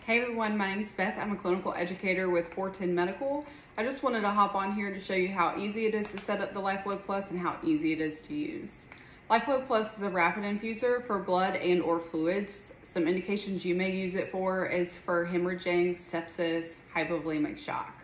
Hey everyone, my name is Beth. I'm a clinical educator with 410 Medical. I just wanted to hop on here to show you how easy it is to set up the LifeFlow Plus and how easy it is to use. LifeFlow Plus is a rapid infuser for blood and or fluids. Some indications you may use it for is for hemorrhaging, sepsis, hypovolemic shock.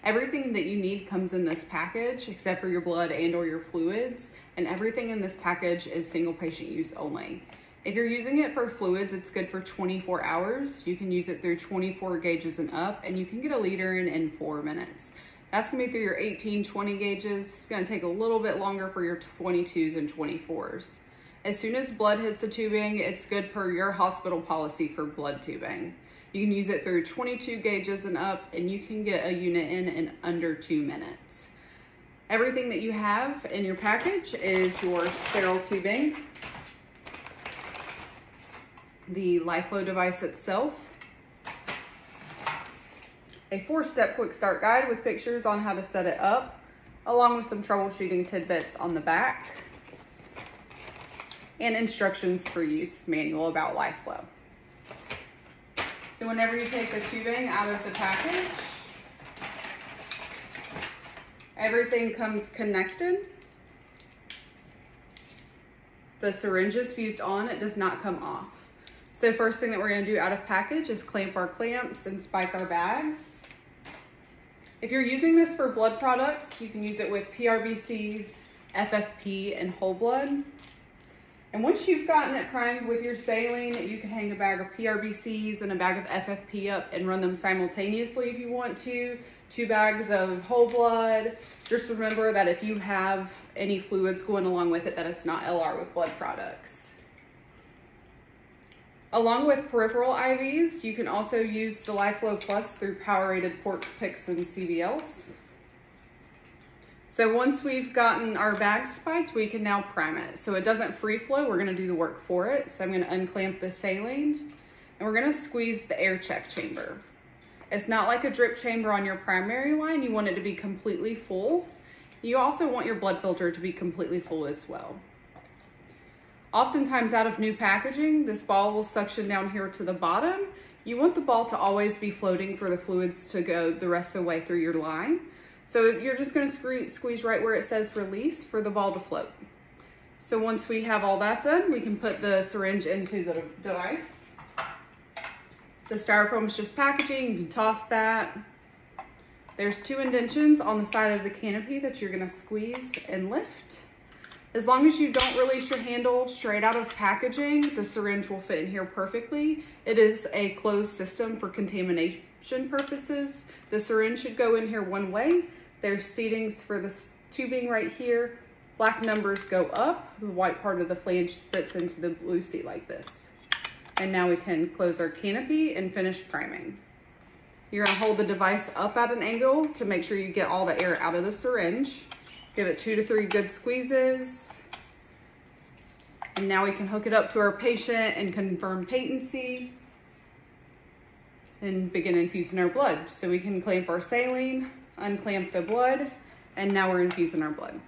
Everything that you need comes in this package except for your blood and or your fluids, and everything in this package is single patient use only. If you're using it for fluids, it's good for 24 hours. You can use it through 24 gauges and up, and you can get a liter in 4 minutes. That's gonna be through your 18, 20 gauges. It's gonna take a little bit longer for your 22s and 24s. As soon as blood hits the tubing, it's good per your hospital policy for blood tubing. You can use it through 22 gauges and up, and you can get a unit in under 2 minutes. Everything that you have in your package is your sterile tubing, the LifeFlow device itself, a 4-step quick start guide with pictures on how to set it up, along with some troubleshooting tidbits on the back, and instructions for use manual about LifeFlow. So whenever you take the tubing out of the package, everything comes connected. The syringe is fused on, it does not come off. So first thing that we're gonna do out of package is clamp our clamps and spike our bags. If you're using this for blood products, you can use it with PRBCs, FFP, and whole blood. And once you've gotten it primed with your saline, you can hang a bag of PRBCs and a bag of FFP up and run them simultaneously if you want to. 2 bags of whole blood. Just remember that if you have any fluids going along with it, that it's not LR with blood products. Along with peripheral IVs, you can also use the LifeFlow Plus through power-rated ports, picks, and CVLs. So once we've gotten our bag spiked, we can now prime it. So it doesn't free flow, we're gonna do the work for it. So I'm gonna unclamp the saline, and we're gonna squeeze the air check chamber. It's not like a drip chamber on your primary line. You want it to be completely full. You also want your blood filter to be completely full as well. Oftentimes out of new packaging, this ball will suction down here to the bottom. You want the ball to always be floating for the fluids to go the rest of the way through your line. So you're just gonna squeeze right where it says release for the ball to float. So once we have all that done, we can put the syringe into the device. The styrofoam is just packaging, you can toss that. There's 2 indentions on the side of the canopy that you're gonna squeeze and lift. As long as you don't release your handle straight out of packaging, the syringe will fit in here perfectly. It is a closed system for contamination purposes. The syringe should go in here one way. There's seatings for the tubing right here. Black numbers go up. The white part of the flange sits into the blue seat like this. And now we can close our canopy and finish priming. You're gonna hold the device up at an angle to make sure you get all the air out of the syringe. Give it 2 to 3 good squeezes. And now we can hook it up to our patient and confirm patency and begin infusing our blood. So we can clamp our saline, unclamp the blood, and now we're infusing our blood.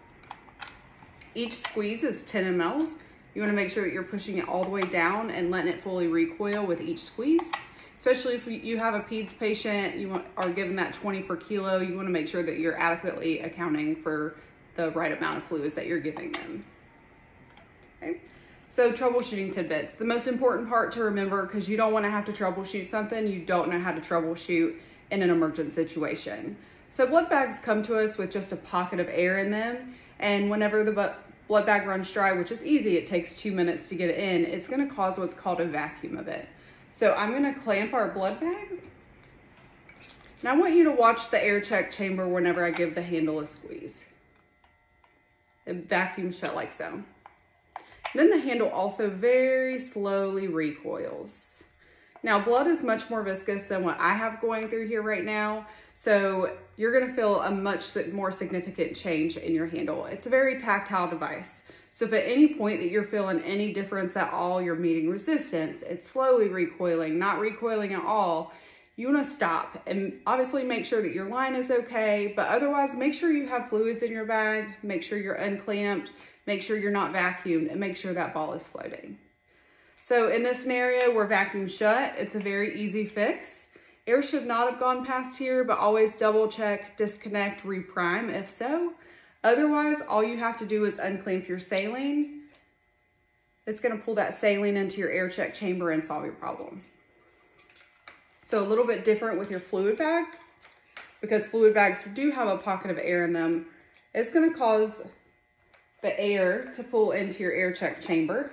Each squeeze is 10 mLs. You wanna make sure that you're pushing it all the way down and letting it fully recoil with each squeeze. Especially if you have a peds patient, you are given that 20 per kilo, you wanna make sure that you're adequately accounting for the right amount of fluids that you're giving them. Okay. So troubleshooting tidbits. The most important part to remember, because you don't want to have to troubleshoot something you don't know how to troubleshoot in an emergent situation. So blood bags come to us with just a pocket of air in them, and whenever the blood bag runs dry, which is easy, it takes 2 minutes to get it in, it's going to cause what's called a vacuum of it. So I'm going to clamp our blood bag, and I want you to watch the air check chamber whenever I give the handle a squeeze. It vacuums shut like so. Then the handle also very slowly recoils. Now blood is much more viscous than what I have going through here right now, so you're gonna feel a much more significant change in your handle. It's a very tactile device. So if at any point that you're feeling any difference at all, you're meeting resistance, it's slowly recoiling, not recoiling at all, you wanna stop and obviously make sure that your line is okay, but otherwise make sure you have fluids in your bag, make sure you're unclamped, make sure you're not vacuumed, and make sure that ball is floating. So in this scenario, we're vacuum shut. It's a very easy fix. Air should not have gone past here, but always double check, disconnect, reprime if so. Otherwise, all you have to do is unclamp your saline. It's gonna pull that saline into your air check chamber and solve your problem. So a little bit different with your fluid bag, because fluid bags do have a pocket of air in them. It's gonna cause the air to pull into your air check chamber,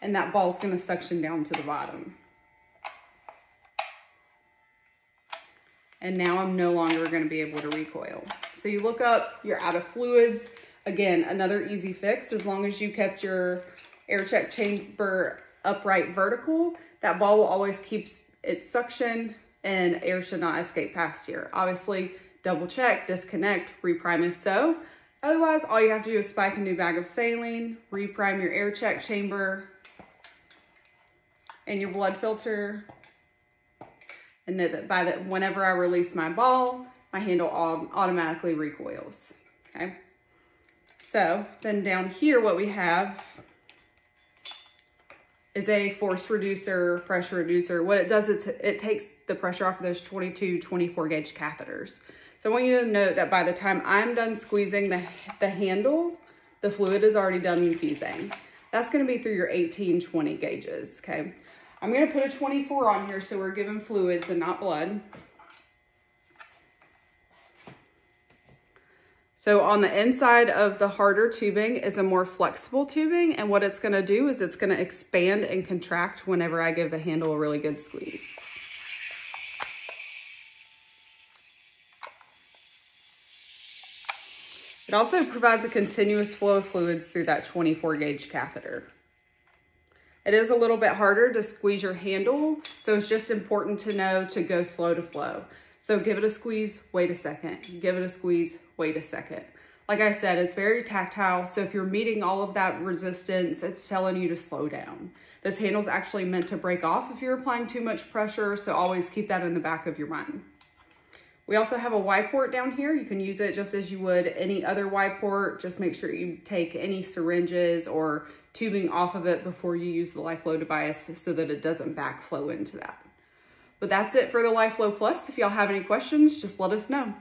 and that ball's gonna suction down to the bottom. And now I'm no longer gonna be able to recoil. So you look up, you're out of fluids. Again, another easy fix, as long as you kept your air check chamber upright vertical, that ball will always keep its suction and air should not escape past here. Obviously, double check, disconnect, reprime if so. Otherwise, all you have to do is spike a new bag of saline, reprime your air check chamber and your blood filter, and know that whenever I release my ball, my handle automatically recoils, okay? So then down here, what we have is a force reducer, pressure reducer. What it does, it takes the pressure off of those 22, 24 gauge catheters. So I want you to note that by the time I'm done squeezing the handle, the fluid is already done infusing. That's gonna be through your 18, 20 gauges, okay? I'm gonna put a 24 on here so we're giving fluids and not blood. So on the inside of the harder tubing is a more flexible tubing, and what it's gonna do is it's gonna expand and contract whenever I give the handle a really good squeeze. It also provides a continuous flow of fluids through that 24 gauge catheter. It is a little bit harder to squeeze your handle, so it's just important to know to go slow to flow. So give it a squeeze, wait a second. Give it a squeeze, wait a second. Like I said, it's very tactile, so if you're meeting all of that resistance, it's telling you to slow down. This handle's actually meant to break off if you're applying too much pressure, so always keep that in the back of your mind. We also have a Y port down here. You can use it just as you would any other Y port. Just make sure you take any syringes or tubing off of it before you use the LifeFlow device so that it doesn't backflow into that. But that's it for the LifeFlow Plus. If y'all have any questions, just let us know.